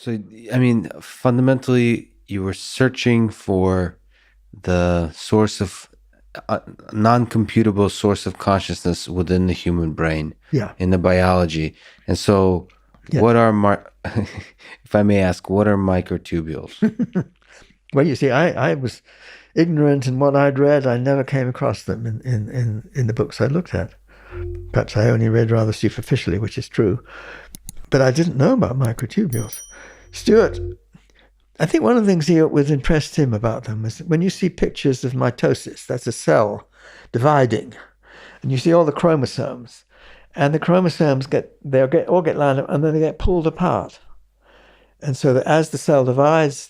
So, I mean, fundamentally, you were searching for the source of non-computable source of consciousness within the human brain, Yeah. in the biology. And so, Yes. what are if I may ask, what are microtubules? Well, you see, I was ignorant in what I'd read. I never came across them in the books I looked at. Perhaps I only read rather superficially, which is true. But I didn't know about microtubules. Stuart, I think one of the things that impressed him about them was when you see pictures of mitosis, that's a cell dividing, and you see all the chromosomes, and the chromosomes all get lined up, and then they get pulled apart. And so that as the cell divides,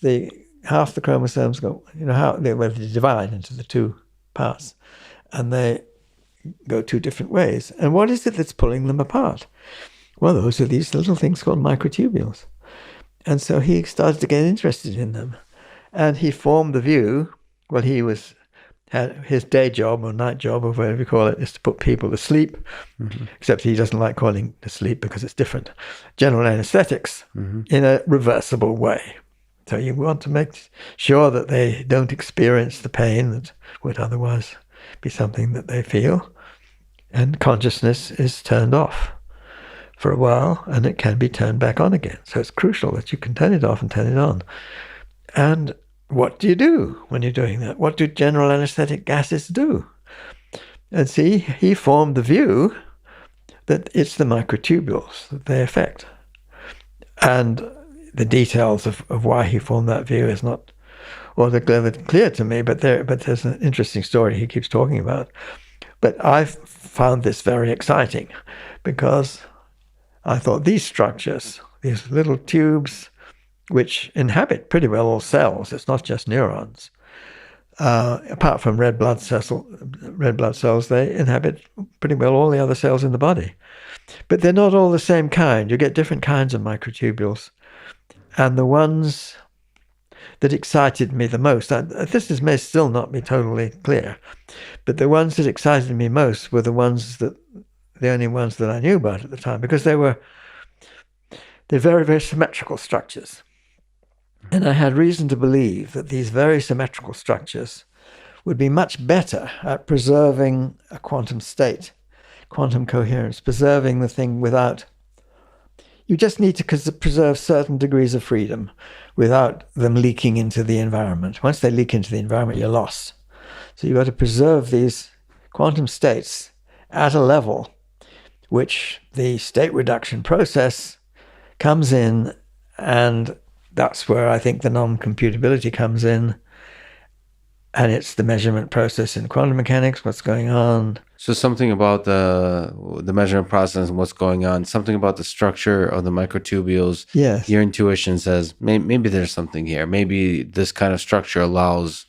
half the chromosomes they divide into the two parts, and they go two different ways. And what is it that's pulling them apart? Well, those are these little things called microtubules. And so he started to get interested in them. And he formed the view, well, had his day job or night job or whatever you call it, is to put people to sleep, except he doesn't like calling it to sleep because it's different. General anesthetics in a reversible way. So you want to make sure that they don't experience the pain that would otherwise be something that they feel. And consciousness is turned off for a while, and it can be turned back on again. So it's crucial that you can turn it off and turn it on. And what do you do when you're doing that? What do general anesthetic gases do? And see, he formed the view that it's the microtubules that they affect. And the details of why he formed that view is not altogether clear to me, but there's an interesting story he keeps talking about. But I've found this very exciting because I thought these structures, these little tubes, which inhabit pretty well all cells, it's not just neurons. Apart from red blood cells, they inhabit pretty well all the other cells in the body. But they're not all the same kind. You get different kinds of microtubules. And the ones that excited me the most, this may still not be totally clear, but the ones that excited me most were the only ones that I knew about at the time, because they're very, very symmetrical structures. And I had reason to believe that these very symmetrical structures would be much better at preserving a quantum state, quantum coherence, preserving the thing without... You just need to preserve certain degrees of freedom without them leaking into the environment. Once they leak into the environment, you're lost. So you've got to preserve these quantum states at a level which the state reduction process comes in, and that's where I think the non-computability comes in. And it's the measurement process in quantum mechanics, what's going on. So something about the measurement process and what's going on, something about the structure of the microtubules. Yes. Your intuition says, maybe there's something here. Maybe this kind of structure allows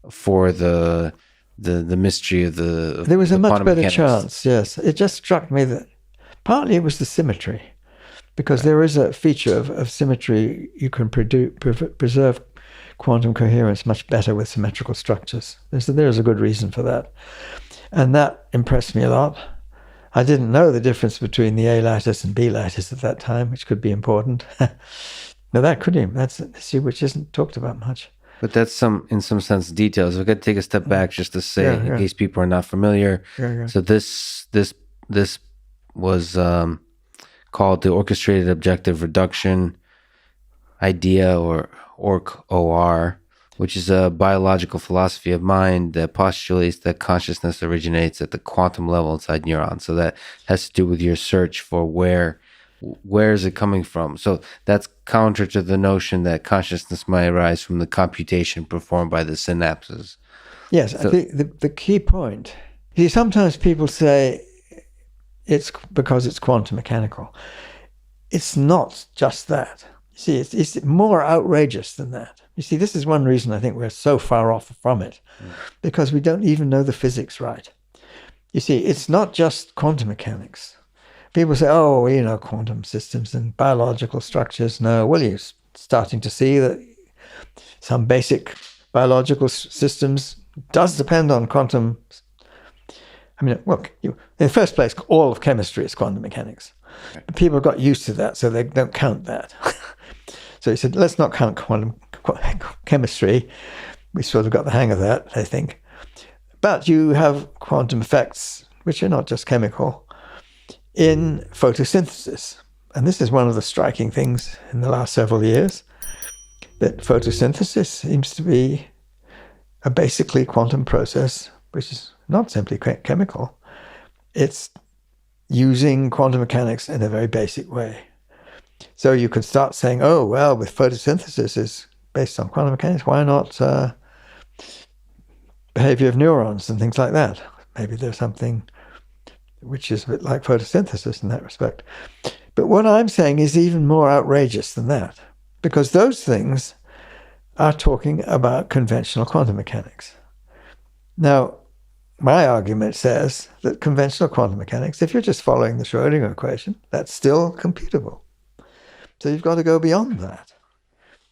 for the mystery of the There was a much better mechanics. chance, yes. It just struck me that partly it was the symmetry, because there is a feature of symmetry. You can preserve quantum coherence much better with symmetrical structures. There's a good reason for that. And that impressed me a lot. I didn't know the difference between the A lattice and B lattice at that time, which could be important. Now that could be. That's an issue which isn't talked about much. But that's in some sense details. We've got to take a step back just to say, in case people are not familiar. So this was called the orchestrated objective reduction idea, or OR, which is a biological philosophy of mind that postulates that consciousness originates at the quantum level inside neurons. So that has to do with your search for where is it coming from. So that's counter to the notion that consciousness might arise from the computation performed by the synapses. Yes, so, I think the key point, you see, sometimes people say it's because it's quantum mechanical. It's not just that. You see, it's more outrageous than that. You see, this is one reason I think we're so far off from it, because we don't even know the physics right. You see, it's not just quantum mechanics. People say, quantum systems and biological structures. No, well, you're starting to see that some basic biological systems does depend on quantum. I mean, look, in the first place, all of chemistry is quantum mechanics. People got used to that, so they don't count that. So he said, let's not count quantum chemistry. We sort of got the hang of that, I think. But you have quantum effects, which are not just chemical, in photosynthesis. And this is one of the striking things in the last several years, that photosynthesis seems to be a basically quantum process, which is not simply chemical. It's using quantum mechanics in a very basic way. So you could start saying, oh, well, with photosynthesis is based on quantum mechanics, why not behavior of neurons and things like that? Maybe there's something which is a bit like photosynthesis in that respect. But what I'm saying is even more outrageous than that, because those things are talking about conventional quantum mechanics. Now, my argument says that conventional quantum mechanics, if you're just following the Schrödinger equation, that's still computable. So you've got to go beyond that.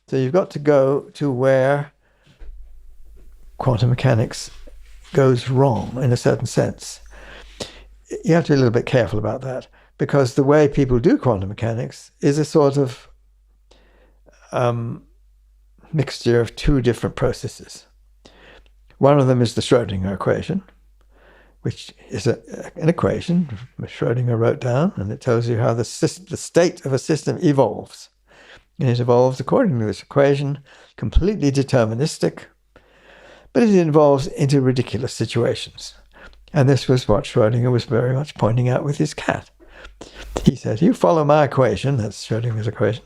So you've got to go to where quantum mechanics goes wrong in a certain sense. You have to be a little bit careful about that, because the way people do quantum mechanics is a sort of mixture of two different processes. One of them is the Schrödinger equation, which is an equation Schrödinger wrote down, and it tells you how the state of a system evolves. And it evolves according to this equation, completely deterministic, but it evolves into ridiculous situations. And this was what Schrödinger was very much pointing out with his cat. He said, you follow my equation, that's Schrödinger's equation,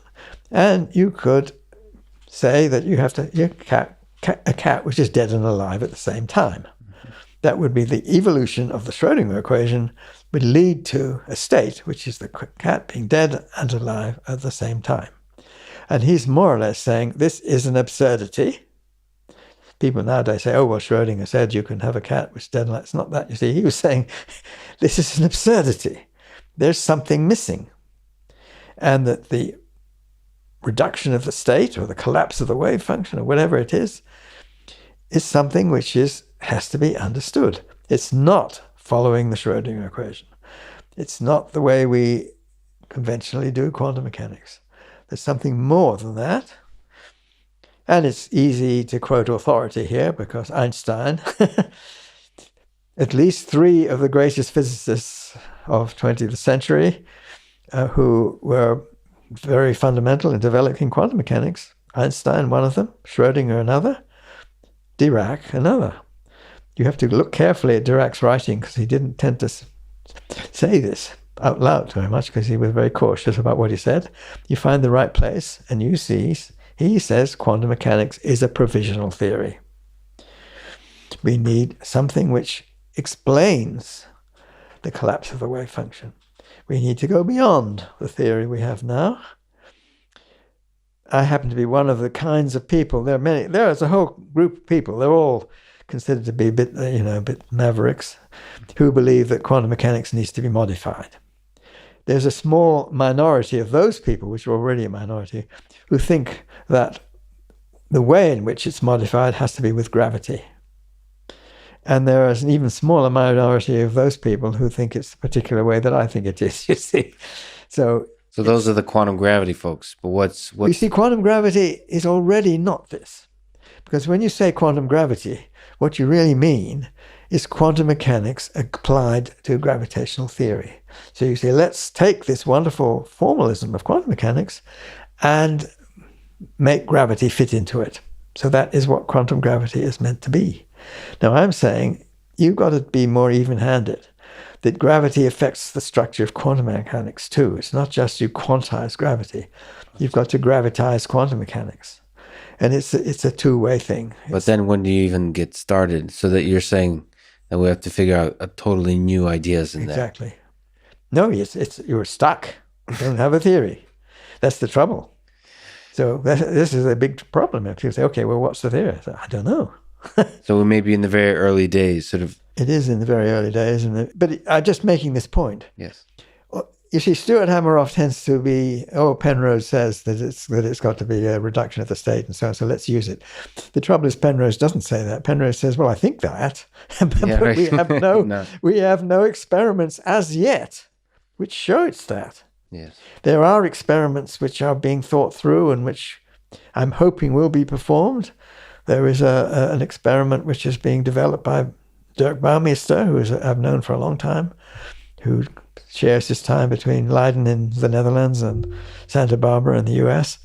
and you could say that you have to, a cat which is dead and alive at the same time. That would be the evolution of the Schrödinger equation, would lead to a state, which is the cat being dead and alive at the same time. And he's more or less saying, this is an absurdity. People nowadays say, oh, well, Schrödinger said you can have a cat which is dead and alive. It's not that, you see. He was saying, this is an absurdity. There's something missing. And that the reduction of the state or the collapse of the wave function or whatever it is something which has to be understood. It's not following the Schrödinger equation. It's not the way we conventionally do quantum mechanics. There's something more than that. And it's easy to quote authority here because Einstein, at least three of the greatest physicists of 20th century who were very fundamental in developing quantum mechanics, Einstein, one of them, Schrödinger, another, Dirac, another. You have to look carefully at Dirac's writing because he didn't tend to say this out loud very much because he was very cautious about what he said. You find the right place and you see he says quantum mechanics is a provisional theory. We need something which explains the collapse of the wave function. We need to go beyond the theory we have now. I happen to be one of the kinds of people. There is a whole group of people. They're all considered to be a bit mavericks who believe that quantum mechanics needs to be modified. There's a small minority of those people, which are already a minority, who think that the way in which it's modified has to be with gravity. And there is an even smaller minority of those people who think it's the particular way that I think it is, you see. So those are the quantum gravity folks. But what's... You see, quantum gravity is already not this. Because when you say quantum gravity, what you really mean is quantum mechanics applied to gravitational theory. So you say, let's take this wonderful formalism of quantum mechanics and make gravity fit into it. So that is what quantum gravity is meant to be. Now I'm saying you've got to be more even-handed, that gravity affects the structure of quantum mechanics too. It's not just you quantize gravity. You've got to gravitize quantum mechanics. And it's a two-way thing. But then when do you even get started? So that you're saying that we have to figure out a totally new ideas in exactly. No, you're stuck. You don't have a theory. That's the trouble. So this is a big problem. If you say, okay, well, what's the theory? I don't know. So we may be in the very early days, sort of. It is in the very early days. But I'm just making this point. Yes. You see, Stuart Hameroff tends to be, Penrose says that it's got to be a reduction of the state and so on, so let's use it. The trouble is Penrose doesn't say that. Penrose says, well, I think that. But yeah, right. we have no experiments as yet which show it's that. Yes. There are experiments which are being thought through and which I'm hoping will be performed. There is an experiment which is being developed by Dirk Bouwmeester, who I've known for a long time, who shares his time between Leiden in the Netherlands and Santa Barbara in the US.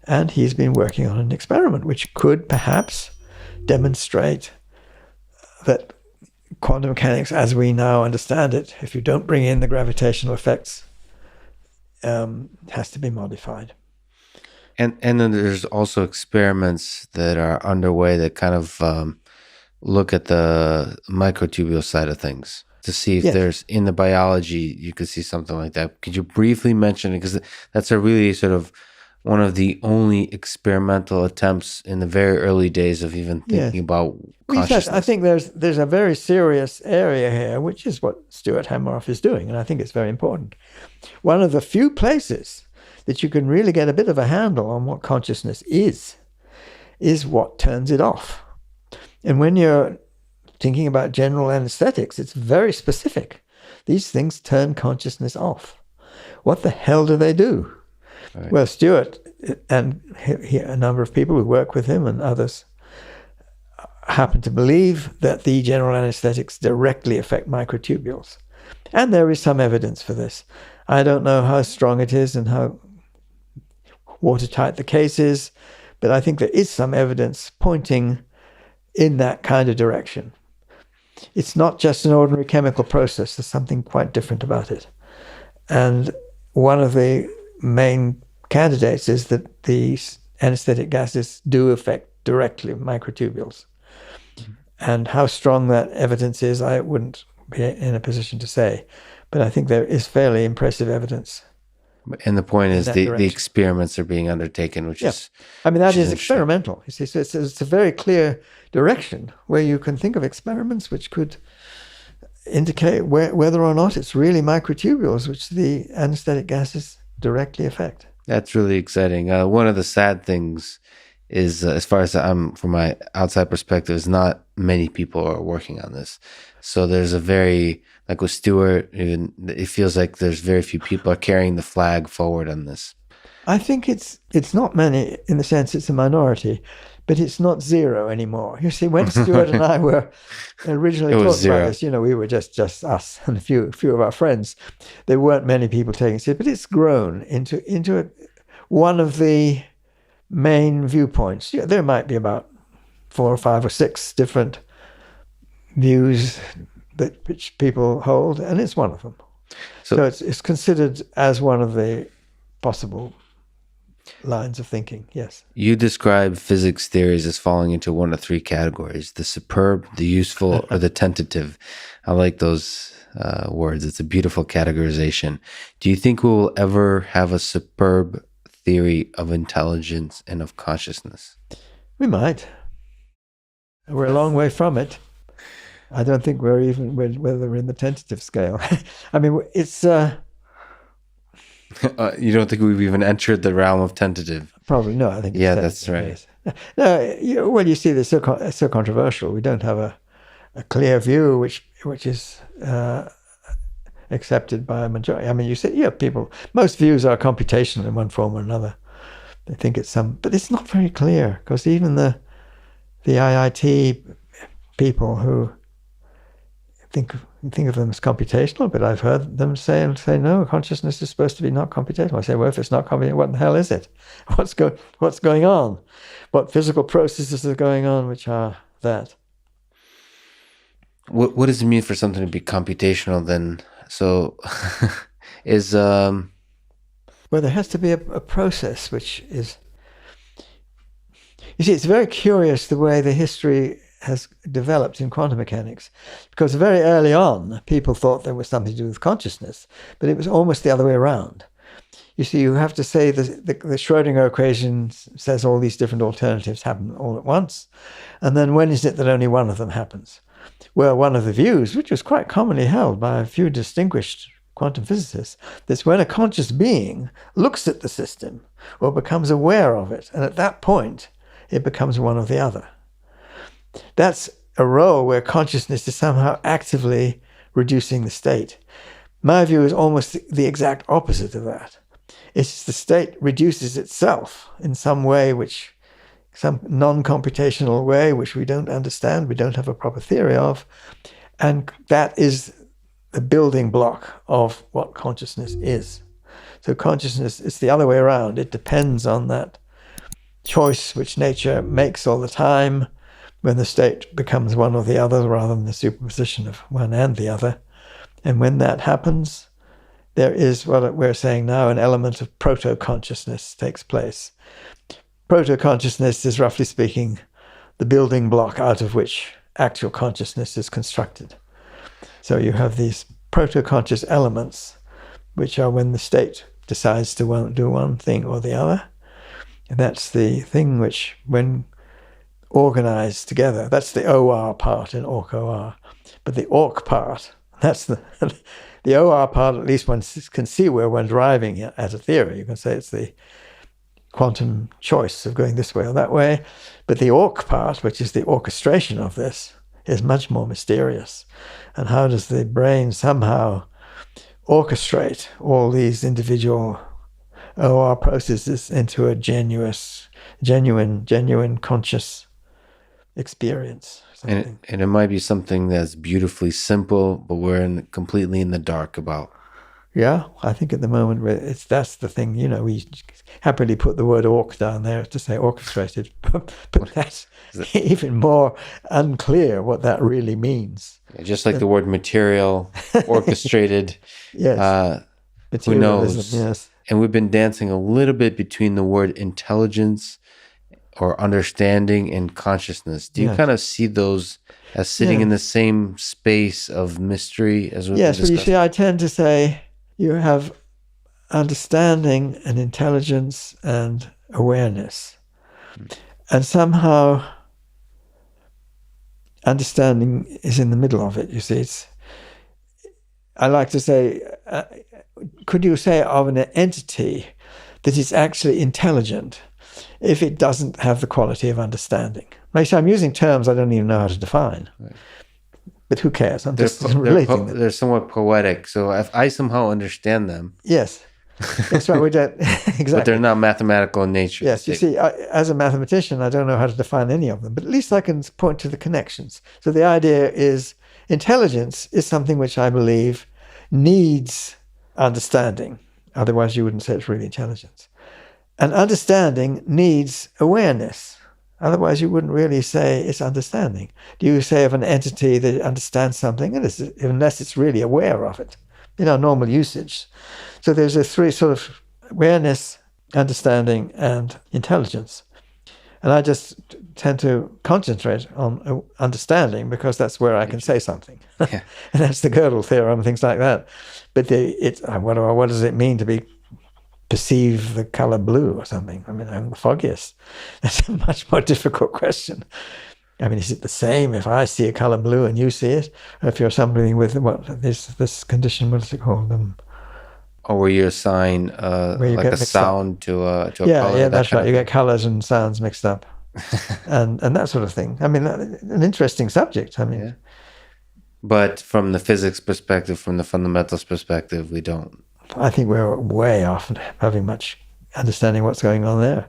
And he's been working on an experiment which could perhaps demonstrate that quantum mechanics, as we now understand it, if you don't bring in the gravitational effects, has to be modified. And then there's also experiments that are underway that kind of look at the microtubule side of things to see if there's, in the biology, you could see something like that. Could you briefly mention it? Because that's a really sort of one of the only experimental attempts in the very early days of even thinking about consciousness. I think there's a very serious area here, which is what Stuart Hameroff is doing, and I think it's very important. One of the few places that you can really get a bit of a handle on what consciousness is what turns it off. And when you're thinking about general anesthetics, it's very specific. These things turn consciousness off. What the hell do they do? Right. Well, Stuart and a number of people who work with him and others happen to believe that the general anesthetics directly affect microtubules. And there is some evidence for this. I don't know how strong it is and how watertight the case is, but I think there is some evidence pointing in that kind of direction. It's not just an ordinary chemical process. There's something quite different about it. And one of the main candidates is that these anesthetic gases do affect directly microtubules. Mm-hmm. And how strong that evidence is, I wouldn't be in a position to say. But I think there is fairly impressive evidence. And the point is the experiments are being undertaken, which is... I mean, that is experimental. You see, so it's a very clear direction where you can think of experiments which could indicate whether or not it's really microtubules which the anesthetic gases directly affect. That's really exciting. One of the sad things is, as far as from my outside perspective, is not many people are working on this. So there's a very, like with Stuart, it feels like there's very few people are carrying the flag forward on this. I think it's not many in the sense it's a minority, but it's not zero anymore. You see, when Stuart and I were originally talking about this, we were just us and a few of our friends. There weren't many people taking it, but it's grown into one of the main viewpoints. There might be about 4 or 5 or 6 different views which people hold, and it's one of them. So it's considered as one of the possible lines of thinking, yes. You describe physics theories as falling into one of 3 categories: the superb, the useful, or the tentative. I like those words. It's a beautiful categorization. Do you think we will ever have a superb theory of intelligence and of consciousness? We might. We're a long way from it. I don't think we're in the tentative scale. I mean, it's... you don't think we've even entered the realm of tentative? Probably no. I think it's that's right. No, you see, it's so controversial. We don't have a clear view which is accepted by a majority. I mean, you see, people. Most views are computational in one form or another. They think it's but it's not very clear, because even the IIT people who think of them as computational, but I've heard them say no, consciousness is supposed to be not computational. I say, well, if it's not computational, what the hell is it? What's going on? What physical processes are going on which are that? What does it mean for something to be computational then? So is well, there has to be a process which is... You see, it's very curious the way the history has developed in quantum mechanics, because very early on people thought there was something to do with consciousness, but it was almost the other way around. You see, you have to say the Schrödinger equation says all these different alternatives happen all at once, and then when is it that only one of them happens? Well, one of the views, which was quite commonly held by a few distinguished quantum physicists, that's when a conscious being looks at the system or becomes aware of it, and at that point it becomes one or the other. That's a role where consciousness is somehow actively reducing the state. My view is almost the exact opposite of that. It's the state reduces itself in some way, some non-computational way, which we don't understand, we don't have a proper theory of. And that is the building block of what consciousness is. So consciousness is the other way around. It depends on that choice which nature makes all the time when the state becomes one or the other rather than the superposition of one and the other. And when that happens, there is what we're saying now, an element of proto-consciousness takes place. Proto-consciousness is, roughly speaking, the building block out of which actual consciousness is constructed. So you have these proto-conscious elements, which are when the state decides to do one thing or the other. And that's the thing which, when organized together, that's the OR part in OR. But the ORC part, that's the OR part, at least one can see where one's driving at a theory. You can say it's the quantum choice of going this way or that way. But the ORC part, which is the orchestration of this, is much more mysterious. And how does the brain somehow orchestrate all these individual OR processes into a genuine conscious experience? And it might be something that's beautifully simple, but we're completely in the dark about. Yeah, I think at the moment that's the thing. We happily put the word "orc" down there to say orchestrated, but that's even more unclear what that really means. Yeah, just like the word material, orchestrated. Yes. Who knows? Yes. And we've been dancing a little bit between the word intelligence or understanding and consciousness. Do you kind of see those as sitting in the same space of mystery as we've Yes, discussed? but you see, I tend to say you have understanding and intelligence and awareness. And somehow understanding is in the middle of it, you see. I like to say, could you say of an entity that is actually intelligent if it doesn't have the quality of understanding? Like, so I'm using terms I don't even know how to define. Right. But who cares? I'm just relating them. They're somewhat poetic. So if I somehow understand them. Yes. That's right. We don't, exactly. But they're not mathematical in nature. Yes. You see, as a mathematician, I don't know how to define any of them. But at least I can point to the connections. So the idea is intelligence is something which I believe needs understanding. Otherwise, you wouldn't say it's really intelligence. And understanding needs awareness. Otherwise, you wouldn't really say it's understanding. Do you say of an entity that understands something, unless it's really aware of it, in our normal usage? So there's a three sort of awareness, understanding, and intelligence. And I just tend to concentrate on understanding because that's where I can say something. Yeah. And that's the Gödel theorem, things like that. But what does it mean to perceive the color blue or something? I mean, I'm the foggiest. That's a much more difficult question. I mean, is it the same if I see a color blue and you see it? Or if you're somebody with this condition, what is it called? Or where you assign like a sound to a color. Yeah, that's right. You get colors and sounds mixed up, and that sort of thing. I mean, an interesting subject. I mean, yeah. But from the physics perspective, from the fundamentals perspective, we don't. I think we're way off having much understanding what's going on there.